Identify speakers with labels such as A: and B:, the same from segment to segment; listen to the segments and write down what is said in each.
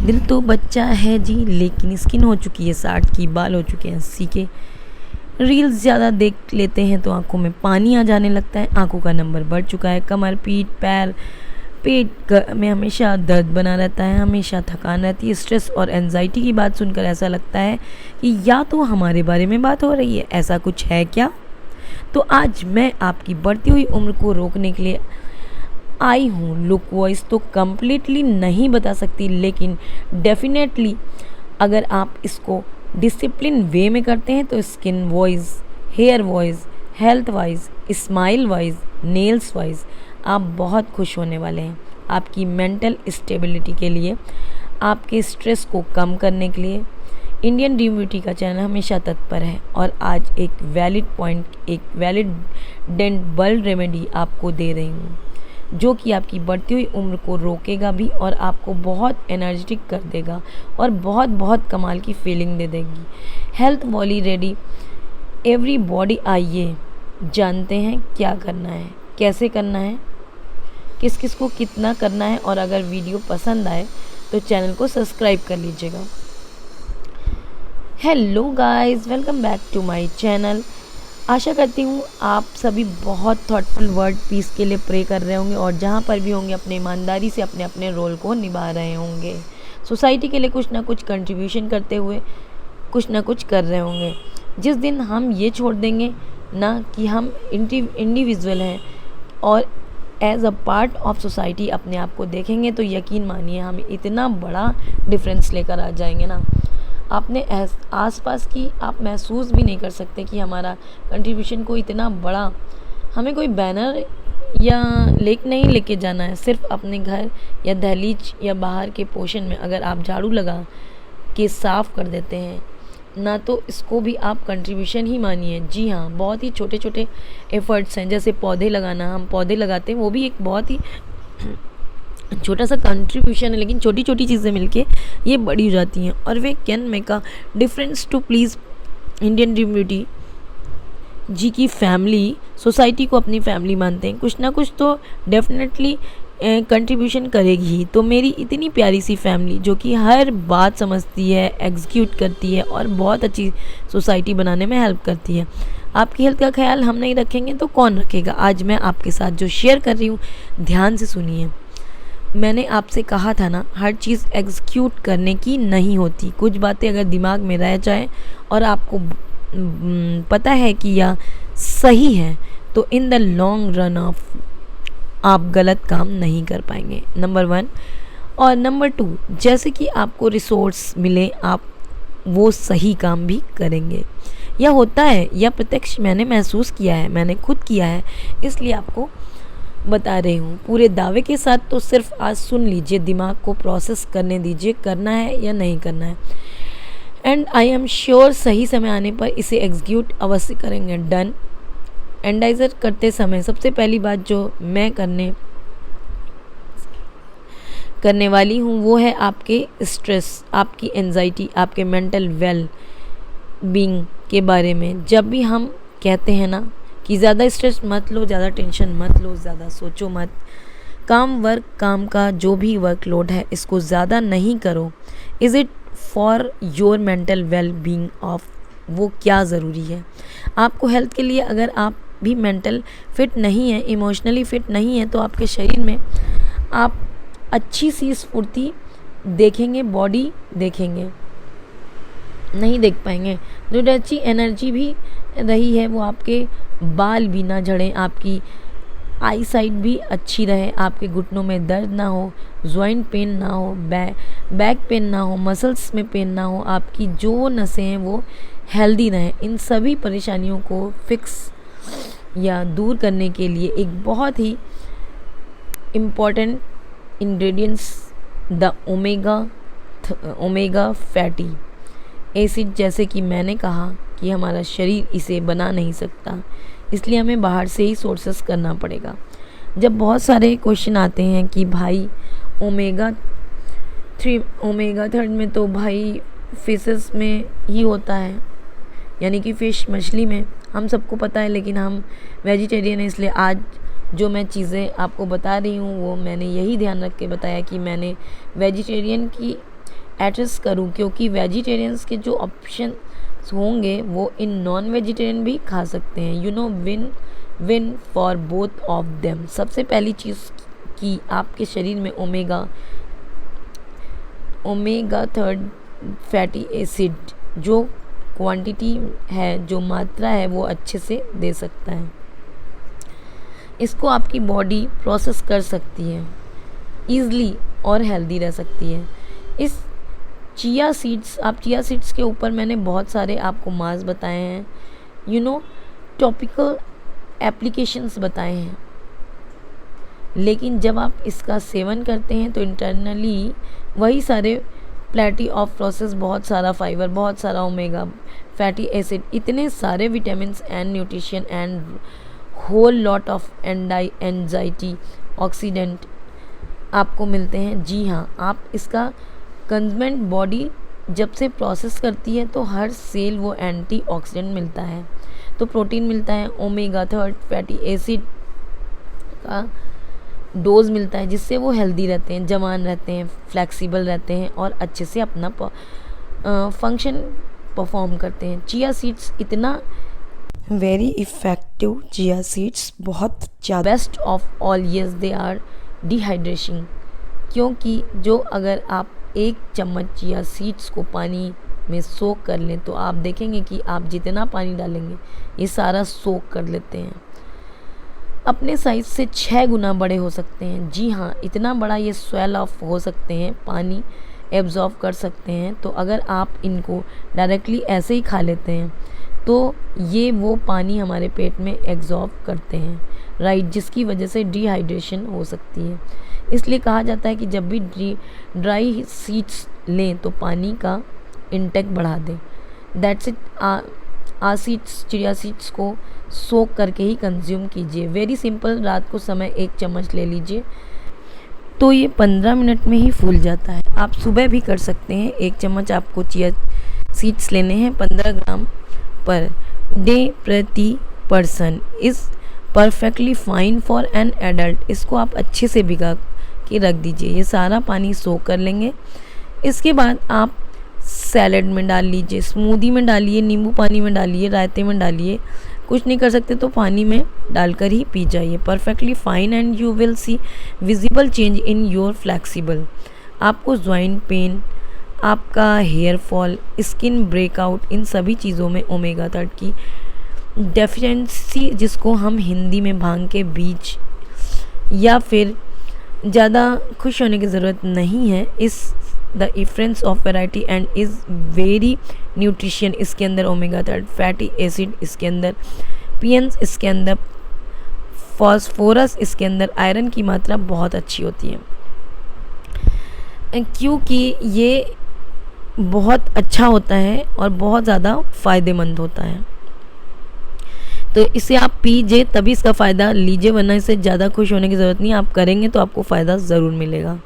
A: दिल तो बच्चा है जी, लेकिन स्किन हो चुकी है 60 की, बाल हो चुके हैं 80 के। रील्स ज़्यादा देख लेते हैं तो आंखों में पानी आ जाने लगता है, आंखों का नंबर बढ़ चुका है, कमर पीठ पैर में हमेशा दर्द बना रहता है, हमेशा थकान रहती है। स्ट्रेस और एंजाइटी की बात सुनकर ऐसा लगता है कि या तो हमारे बारे में बात हो रही है, ऐसा कुछ है क्या? तो आज मैं आपकी बढ़ती हुई उम्र को रोकने के लिए आई हूँ। लुक वॉइस तो कम्प्लीटली नहीं बता सकती, लेकिन डेफिनेटली अगर आप इसको डिसिप्लिन वे में करते हैं तो skin wise, hair wise, health wise, smile wise, nails wise आप बहुत खुश होने वाले हैं। आपकी मेंटल स्टेबिलिटी के लिए, आपके स्ट्रेस को कम करने के लिए इंडियन ड्रीम ब्यूटी का चैनल हमेशा तत्पर है। और आज एक वैलिड पॉइंट, एक वैलिड डेंट बल्ड रेमेडी आपको दे रही हूँ, जो कि आपकी बढ़ती हुई उम्र को रोकेगा भी और आपको बहुत एनर्जेटिक कर देगा और बहुत बहुत कमाल की फीलिंग दे देगी। हेल्थ वाली रेडी एवरी बॉडी, आइए जानते हैं क्या करना है, कैसे करना है, किस किस को कितना करना है। और अगर वीडियो पसंद आए तो चैनल को सब्सक्राइब कर लीजिएगा। Hello guys, welcome back to my channel. आशा करती हूँ आप सभी बहुत थॉटफुल वर्ड पीस के लिए प्रे कर रहे होंगे और जहाँ पर भी होंगे अपने ईमानदारी से अपने अपने रोल को निभा रहे होंगे। सोसाइटी के लिए कुछ ना कुछ कंट्रीब्यूशन करते हुए कुछ ना कुछ कर रहे होंगे। जिस दिन हम ये छोड़ देंगे ना कि हम इंडिविजुअल हैं और as a part of society अपने आप को देखेंगे, तो यकीन मानिए हम इतना बड़ा डिफरेंस लेकर आ जाएंगे ना, आपने आसपास की आप महसूस भी नहीं कर सकते कि हमारा कंट्रीब्यूशन को इतना बड़ा। हमें कोई बैनर या लेक नहीं लेके जाना है, सिर्फ अपने घर या दहलीज या बाहर के पोर्शन में अगर आप झाड़ू लगा के साफ़ कर देते हैं ना, तो इसको भी आप कंट्रीब्यूशन ही मानिए। जी हाँ, बहुत ही छोटे छोटे एफर्ट्स हैं, जैसे पौधे लगाना, हम पौधे लगाते हैं, वो भी एक बहुत ही छोटा सा कंट्रीब्यूशन है, लेकिन छोटी छोटी चीज़ें मिलके ये बड़ी हो जाती हैं और we can make a difference to please Indian dream beauty ji की फैमिली। सोसाइटी को अपनी फैमिली मानते हैं, कुछ ना कुछ तो डेफिनेटली कंट्रीब्यूशन करेगी ही। तो मेरी इतनी प्यारी सी फैमिली जो कि हर बात समझती है, एग्जीक्यूट करती है और बहुत अच्छी सोसाइटी बनाने में हेल्प करती है। आपकी हेल्थ का ख्याल हम नहीं रखेंगे तो कौन रखेगा? आज मैं आपके साथ जो शेयर कर रही हूँ, ध्यान से सुनिए। मैंने आपसे कहा था ना, हर चीज़ एग्जीक्यूट करने की नहीं होती। कुछ बातें अगर दिमाग में रह जाए और आपको पता है कि यह सही है, तो in the long run of आप गलत काम नहीं कर पाएंगे, नंबर 1। और नंबर 2, जैसे कि आपको रिसोर्स मिले आप वो सही काम भी करेंगे। यह होता है, यह प्रत्यक्ष मैंने महसूस किया है, मैंने खुद किया है, इसलिए आपको बता रही हूँ पूरे दावे के साथ। तो सिर्फ आज सुन लीजिए, दिमाग को प्रोसेस करने दीजिए, करना है या नहीं करना है। एंड आई एम श्योर सही समय आने पर इसे एग्जीक्यूट अवश्य करेंगे। डन। एंडाइजर करते समय सबसे पहली बात जो मैं करने वाली हूँ वो है आपके स्ट्रेस, आपकी एंजाइटी, आपके मेंटल वेल बीइंग के बारे में। जब भी हम कहते हैं ना कि ज़्यादा स्ट्रेस मत लो, ज़्यादा टेंशन मत लो, ज़्यादा सोचो मत, काम का जो भी वर्कलोड है इसको ज़्यादा नहीं करो। Is it for your mental well being of, वो क्या ज़रूरी है आपको हेल्थ के लिए? अगर आप भी मेंटल फिट नहीं है, इमोशनली फिट नहीं है, तो आपके शरीर में आप अच्छी सी स्फूर्ति देखेंगे, बॉडी देखेंगे नहीं देख पाएंगे। जो अच्छी एनर्जी भी रही है वो आपके बाल भी ना झड़ें, आपकी आई साइट भी अच्छी रहे, आपके घुटनों में दर्द ना हो, जॉइंट पेन ना हो, बैक पेन ना हो, मसल्स में पेन ना हो, आपकी जो नसें हैं वो हेल्दी रहें। इन सभी परेशानियों को फिक्स या दूर करने के लिए एक बहुत ही important ingredients, the omega fatty acid, जैसे कि मैंने कहा कि हमारा शरीर इसे बना नहीं सकता, इसलिए हमें बाहर से ही सोर्सेस करना पड़ेगा। जब बहुत सारे क्वेश्चन आते हैं कि भाई ओमेगा 3 में तो भाई फिशेस में ही होता है, यानी कि फ़िश मछली में, हम सबको पता है, लेकिन हम वेजिटेरियन हैं, इसलिए आज जो मैं चीज़ें आपको बता रही हूँ वो मैंने यही ध्यान रख के बताया कि मैंने वेजिटेरियन की एड्रेस करूं, क्योंकि वेजिटेरियंस के जो ऑप्शन होंगे वो इन नॉन वेजिटेरियन भी खा सकते हैं। You no, win win for both of them. सबसे पहली चीज़ कि आपके शरीर में ओमेगा थर्ड फैटी एसिड जो क्वांटिटी है, जो मात्रा है, वो अच्छे से दे सकता है। इसको आपकी बॉडी प्रोसेस कर सकती है ईज़िली और हेल्दी रह सकती है। इस चिया सीड्स के ऊपर मैंने बहुत सारे आपको मास्क बताए हैं, यू नो, टॉपिकल एप्लीकेशंस बताए हैं, लेकिन जब आप इसका सेवन करते हैं तो इंटरनली वही सारे प्लेटी ऑफ प्रोसेस, बहुत सारा फाइबर, बहुत सारा ओमेगा फैटी एसिड, इतने सारे vitamins and nutrition and whole lot of antioxidant आपको मिलते हैं। जी हाँ, आप इसका कंज्यूमेंट बॉडी जब से प्रोसेस करती है तो हर सेल वो एंटीऑक्सीडेंट मिलता है, तो प्रोटीन मिलता है, ओमेगा थर्ड फैटी एसिड का डोज मिलता है, जिससे वो हेल्दी रहते हैं, जवान रहते हैं, फ्लेक्सिबल रहते हैं और अच्छे से अपना फंक्शन परफॉर्म करते हैं। चिया सीड्स इतना वेरी इफ़ेक्टिव, चिया सीड्स बहुत ज़्यादा best of all, yes they are dehydration, क्योंकि जो अगर आप 1 चम्मच चिया सीड्स को पानी में सोक कर लें तो आप देखेंगे कि आप जितना पानी डालेंगे ये सारा सोक कर लेते हैं। अपने साइज़ से 6 गुना बड़े हो सकते हैं। जी हाँ, इतना बड़ा ये स्वेल ऑफ हो सकते हैं, पानी एब्जॉर्ब कर सकते हैं। तो अगर आप इनको डायरेक्टली ऐसे ही खा लेते हैं तो ये वो पानी हमारे पेट में एब्जॉर्ब करते हैं, राइट, जिसकी वजह से डिहाइड्रेशन हो सकती है। इसलिए कहा जाता है कि जब भी ड्राई सीड्स लें तो पानी का इंटेक बढ़ा दें। That's it. चिया सीड्स को सोक करके ही कंज्यूम कीजिए। वेरी सिंपल, रात को समय 1 चम्मच ले लीजिए तो ये 15 मिनट में ही फूल जाता है। आप सुबह भी कर सकते हैं। 1 चम्मच आपको चिया सीड्स लेने हैं, 15 ग्राम पर डे प्रति person is perfectly fine for an adult. इसको आप अच्छे से भिगा के रख दीजिए, ये सारा पानी सोक कर लेंगे। इसके बाद आप सैलेड में डाल लीजिए, स्मूदी में डालिए, नींबू पानी में डालिए, रायते में डालिए। कुछ नहीं कर सकते तो पानी में डालकर ही पी जाइए। Perfectly fine and you will see visible change in your flexible. आपको जॉइंट पेन, आपका हेयर फॉल, स्किन ब्रेकआउट, इन सभी चीज़ों में ओमेगा 3 की डेफिशिएंसी, जिसको हम हिंदी में भांग के बीज, या फिर ज़्यादा खुश होने की ज़रूरत नहीं है, इस the difference of variety and is very nutrition. इसके अंदर ओमेगा 3 फैटी एसिड, इसके अंदर पीएन्स, इसके अंदर फॉस्फोरस, इसके अंदर आयरन की मात्रा बहुत अच्छी होती है, क्योंकि ये बहुत अच्छा होता है और बहुत ज़्यादा फ़ायदेमंद होता है। तो इसे आप पीजिए तभी इसका फ़ायदा लीजिए, वरना इसे ज़्यादा खुश होने की ज़रूरत नहीं है। आप करेंगे तो आपको फ़ायदा ज़रूर मिलेगा।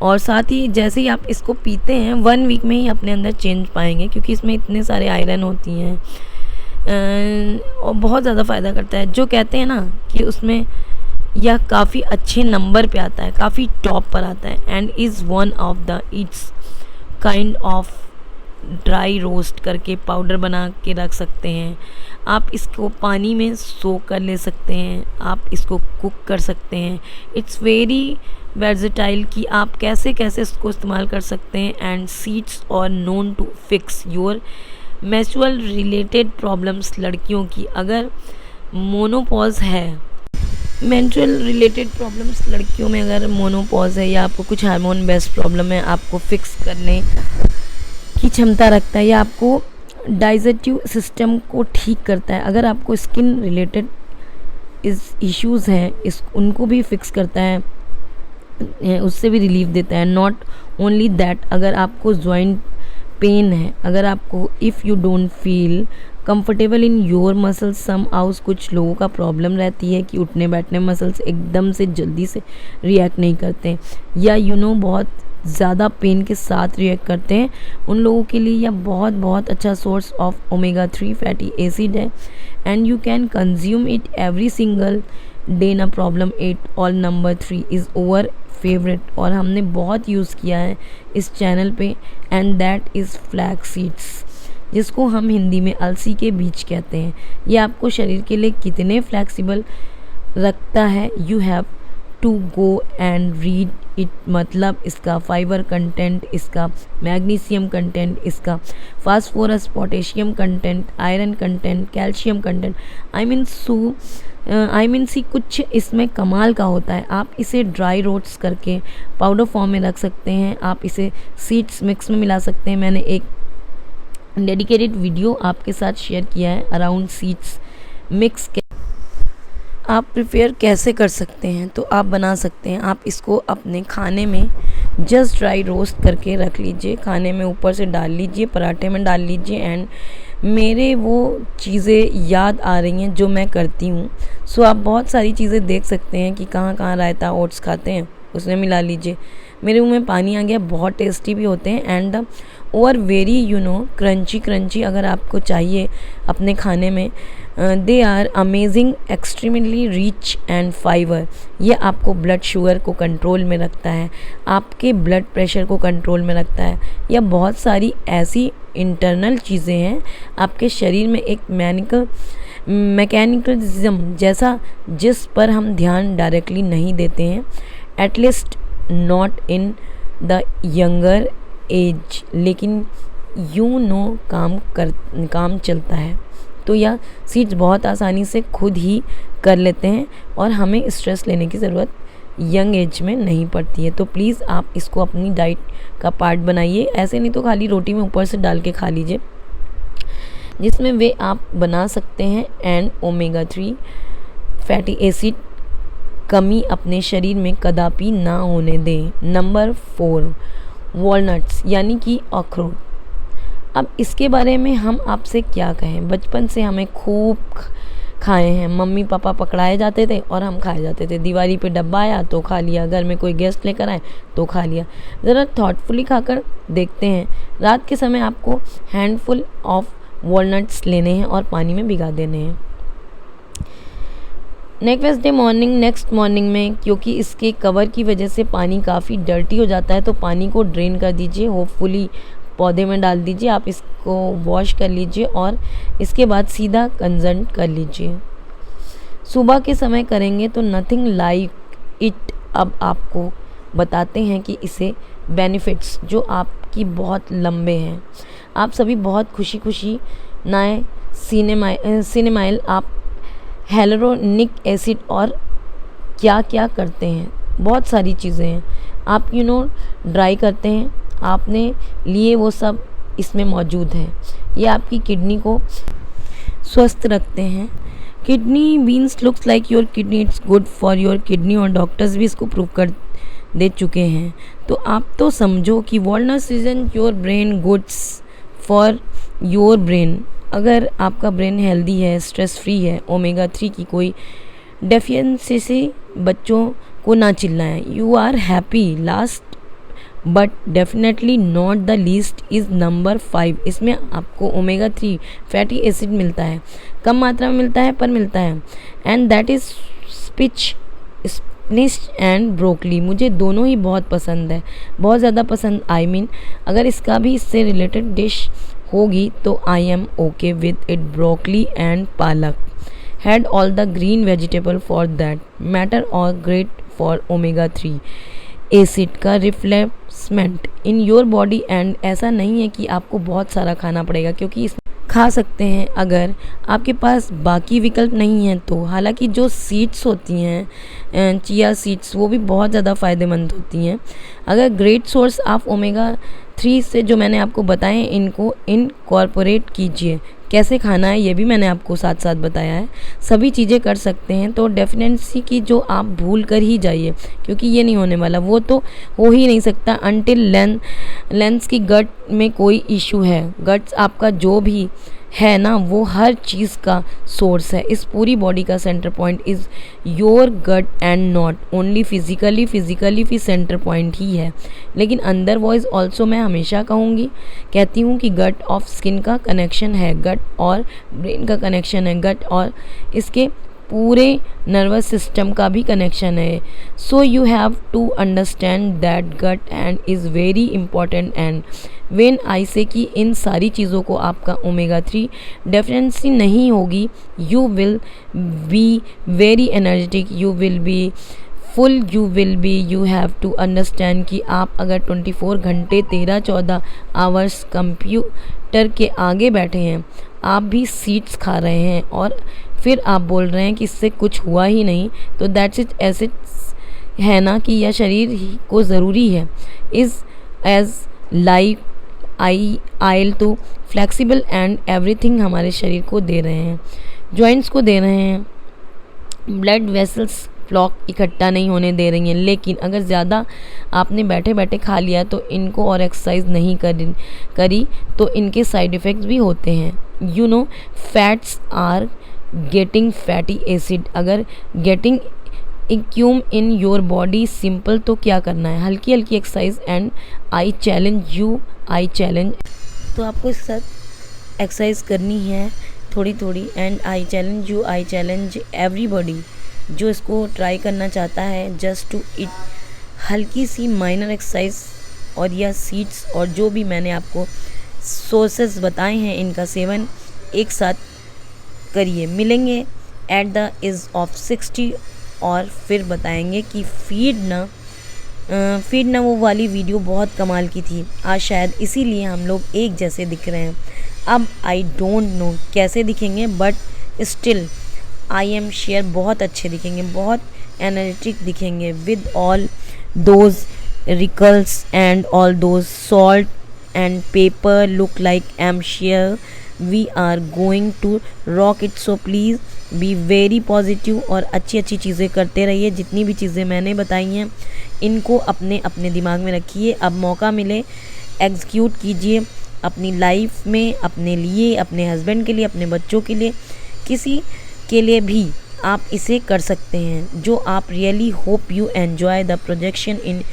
A: और साथ ही जैसे ही आप इसको पीते हैं 1 वीक में ही अपने अंदर चेंज पाएंगे, क्योंकि इसमें इतने सारे आयरन होती हैं और बहुत ज़्यादा फ़ायदा करता है। जो कहते हैं ना कि उसमें यह काफ़ी अच्छे नंबर पे आता है, काफ़ी टॉप पर आता है, and is one of the it's kind of dry roast करके पाउडर बना के रख सकते हैं। आप इसको पानी में सोक कर ले सकते हैं, आप इसको कुक कर सकते हैं। इट्स वेरी वर्सेटाइल कि आप कैसे कैसे इसको इस्तेमाल कर सकते हैं। एंड सीड्स और known to fix your menstrual related problems. लड़कियों की अगर मोनोपॉज है, मेंस्ट्रुअल रिलेटेड प्रॉब्लम्स, लड़कियों में अगर मोनोपॉज है या आपको कुछ हार्मोन बेस्ड प्रॉब्लम है, आपको फिक्स करने की क्षमता रखता है या आपको डाइजेस्टिव सिस्टम को ठीक करता है, अगर आपको स्किन रिलेटेड इश्यूज़ हैं उनको भी फिक्स करता है, उससे भी रिलीफ देता है। नॉट ओनली दैट, अगर आपको जॉइंट पेन है, अगर आपको if you don't feel comfortable in your muscles somehow, कुछ लोगों का प्रॉब्लम रहती है कि उठने बैठने मसल्स एकदम से जल्दी से रिएक्ट नहीं करते, या बहुत ज़्यादा पेन के साथ रिएक्ट करते हैं, उन लोगों के लिए यह बहुत बहुत अच्छा source of omega 3 fatty acid है। And you can consume it every single day, no problem. 8 all number 3 is our favourite और हमने बहुत यूज़ किया है इस चैनल पे, and that is flax seeds, जिसको हम हिंदी में अलसी के बीज कहते हैं। ये आपको शरीर के लिए कितने फ्लैक्सिबल रखता है, you have to go and read it. मतलब इसका फाइबर कंटेंट, इसका मैग्नीशियम कंटेंट, इसका phosphorus potassium content, iron content, calcium content, I mean see कुछ इसमें कमाल का होता है। आप इसे ड्राई रोस्ट करके पाउडर फॉर्म में रख सकते हैं, आप इसे सीड्स मिक्स में मिला सकते हैं। मैंने एक डेडिकेटेड वीडियो आपके साथ शेयर किया है अराउंड सीड्स मिक्स के। आप प्रिपेयर कैसे कर सकते हैं, तो आप बना सकते हैं। आप इसको अपने खाने में जस्ट ड्राई रोस्ट करके रख लीजिए, खाने में ऊपर से डाल लीजिए, पराठे में डाल लीजिए। एंड मेरे वो चीज़ें याद आ रही हैं जो मैं करती हूँ। सो आप बहुत सारी चीज़ें देख सकते हैं कि कहाँ कहाँ रायता ओट्स खाते हैं, उसमें मिला लीजिए। मेरे मुंह में पानी आ गया। बहुत टेस्टी भी होते हैं एंड और वेरी क्रंची अगर आपको चाहिए अपने खाने में। They are amazing, extremely rich and fibre. ये आपको ब्लड शुगर को कंट्रोल में रखता है, आपके ब्लड प्रेशर को कंट्रोल में रखता है। या बहुत सारी ऐसी इंटरनल चीज़ें हैं आपके शरीर में, एक मैकेनिकलिज्म जैसा, जिस पर हम ध्यान डायरेक्टली नहीं देते हैं, at least not in the younger age, लेकिन काम चलता है। तो यह सीड्स बहुत आसानी से खुद ही कर लेते हैं और हमें स्ट्रेस लेने की ज़रूरत यंग एज में नहीं पड़ती है। तो प्लीज़ आप इसको अपनी डाइट का पार्ट बनाइए। ऐसे नहीं तो खाली रोटी में ऊपर से डाल के खा लीजिए, जिसमें वे आप बना सकते हैं। एंड ओमेगा 3 फैटी एसिड कमी अपने शरीर में कदापि ना होने दें। नंबर 4 वॉलनट्स यानी कि अखरोट। अब इसके बारे में हम आपसे क्या कहें, बचपन से हमें खूब खाए हैं। मम्मी पापा पकड़ाए जाते थे और हम खाए जाते थे। दिवाली पे डब्बा आया तो खा लिया, घर में कोई गेस्ट लेकर आए तो खा लिया। ज़रा थॉटफुली खाकर देखते हैं। रात के समय आपको हैंडफुल ऑफ वॉलनट्स लेने हैं और पानी में भिगा देने हैं। नेक्स्ट मॉर्निंग में, क्योंकि इसके कवर की वजह से पानी काफ़ी डर्टी हो जाता है, तो पानी को ड्रेन कर दीजिए। होपफुली पौधे में डाल दीजिए। आप इसको वॉश कर लीजिए और इसके बाद सीधा कंजन कर लीजिए। सुबह के समय करेंगे तो नथिंग लाइक इट। अब आपको बताते हैं कि इसे बेनिफिट्स जो आपकी बहुत लंबे हैं। आप सभी बहुत खुशी नए सिनेमाइल आप हेलुरोनिक एसिड और क्या क्या करते हैं, बहुत सारी चीज़ें हैं। आप ड्राई करते हैं, आपने लिए वो सब इसमें मौजूद है। ये आपकी किडनी को स्वस्थ रखते हैं। Kidney beans looks like your kidney, it's good for your kidney, और डॉक्टर्स भी इसको प्रूव कर दे चुके हैं। तो आप तो समझो कि walnuts is your brain goods for your brain. अगर आपका ब्रेन हेल्दी है, स्ट्रेस फ्री है, ओमेगा 3 की कोई डेफिशिएंसी से बच्चों को ना चिल्लाएं। You are happy. Last but definitely not the least is number 5। इसमें आपको ओमेगा 3 फैटी एसिड मिलता है, कम मात्रा में मिलता है पर मिलता है, and that is spinach and broccoli. मुझे दोनों ही बहुत पसंद है, बहुत ज़्यादा पसंद। अगर इसका भी इससे रिलेटेड डिश होगी तो I am okay with it. Broccoli and palak had all the green vegetable for that matter और ग्रेट फॉर ओमेगा 3 एसिड का replacement in your body. And ऐसा नहीं है कि आपको बहुत सारा खाना पड़ेगा, क्योंकि इसमें खा सकते हैं अगर आपके पास बाकी विकल्प नहीं हैं तो। हालांकि जो सीड्स होती हैं, चिया सीड्स, वो भी बहुत ज़्यादा फ़ायदेमंद होती हैं। अगर ग्रेट सोर्स ऑफ ओमेगा 3 से जो मैंने आपको बताए, इनको इनकॉर्पोरेट कीजिए। कैसे खाना है ये भी मैंने आपको साथ साथ बताया है। सभी चीज़ें कर सकते हैं। तो डेफिनेटली की जो आप भूल कर ही जाइए, क्योंकि ये नहीं होने वाला, वो तो हो ही नहीं सकता अनटिल लेंस की गट में कोई इशू है। गट्स आपका जो भी है ना, वो हर चीज़ का सोर्स है। इस पूरी बॉडी का centre point is your gut and not only physically भी सेंटर पॉइंट ही है, लेकिन अंदर वॉइस ऑल्सो मैं हमेशा कहती हूँ कि गट ऑफ स्किन का कनेक्शन है, गट और ब्रेन का कनेक्शन है, गट और इसके पूरे नर्वस सिस्टम का भी कनेक्शन है। So you have to understand that gut and is very important. And when I say कि इन सारी चीज़ों को आपका ओमेगा 3 डेफिनेटली नहीं होगी, you will be very energetic, you will be full, you will be, you have to understand कि आप अगर 24 घंटे 13-14 आवर्स कंप्यूटर के आगे बैठे हैं, आप भी सीड्स खा रहे हैं और फिर आप बोल रहे हैं कि इससे कुछ हुआ ही नहीं, तो दैट्स इट। ऐसे है ना कि यह शरीर ही को ज़रूरी है, इज़ एज लाइफ आइल तो फ्लेक्सिबल एंड एवरीथिंग हमारे शरीर को दे रहे हैं, जॉइंट्स को दे रहे हैं, ब्लड वेसल्स ब्लॉक इकट्ठा नहीं होने दे रही हैं। लेकिन अगर ज़्यादा आपने बैठे बैठे खा लिया तो इनको और एक्सरसाइज नहीं करी तो इनके साइड इफ़ेक्ट्स भी होते हैं। You know fats are getting fatty acid, अगर गेटिंग इक्यूम इन योर बॉडी सिंपल, तो क्या करना है, हल्की हल्की exercise and I challenge you, I challenge, तो आपको इसके साथ एक्सरसाइज करनी है थोड़ी थोड़ी। And I challenge you, I challenge everybody जो इसको ट्राई करना चाहता है, जस्ट टू इट हल्की सी माइनर एक्सरसाइज और या सीड्स और जो भी मैंने आपको सोर्सेस बताए हैं इनका सेवन एक साथ करिए। मिलेंगे एट द एज ऑफ 60 और फिर बताएंगे कि फीड ना वो वाली वीडियो बहुत कमाल की थी, आज शायद इसीलिए हम लोग एक जैसे दिख रहे हैं। अब आई डोंट नो कैसे दिखेंगे, but still I am sure बहुत अच्छे दिखेंगे, बहुत एनर्जेटिक दिखेंगे with all those wrinkles and all those salt and pepper look like I am sure we are going to rock it. So please be very positive और अच्छी अच्छी चीज़ें करते रहिए। जितनी भी चीज़ें मैंने बताई हैं इनको अपने अपने दिमाग में रखिए, अब मौका मिले एग्जीक्यूट कीजिए अपनी लाइफ में, अपने लिए, अपने हस्बैंड के लिए, अपने बच्चों के लिए, किसी के लिए भी आप इसे कर सकते हैं। जो आप really hope you enjoy the projection in,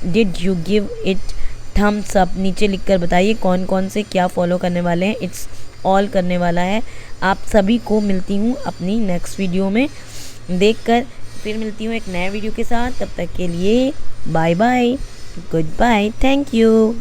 A: did you give it thumbs up, नीचे लिखकर बताइए कौन कौन से क्या फॉलो करने वाले हैं, इट्स ऑल करने वाला है। आप सभी को मिलती हूँ अपनी नेक्स्ट वीडियो में देखकर, फिर मिलती हूँ एक नए वीडियो के साथ। तब तक के लिए bye bye, good bye, thank you.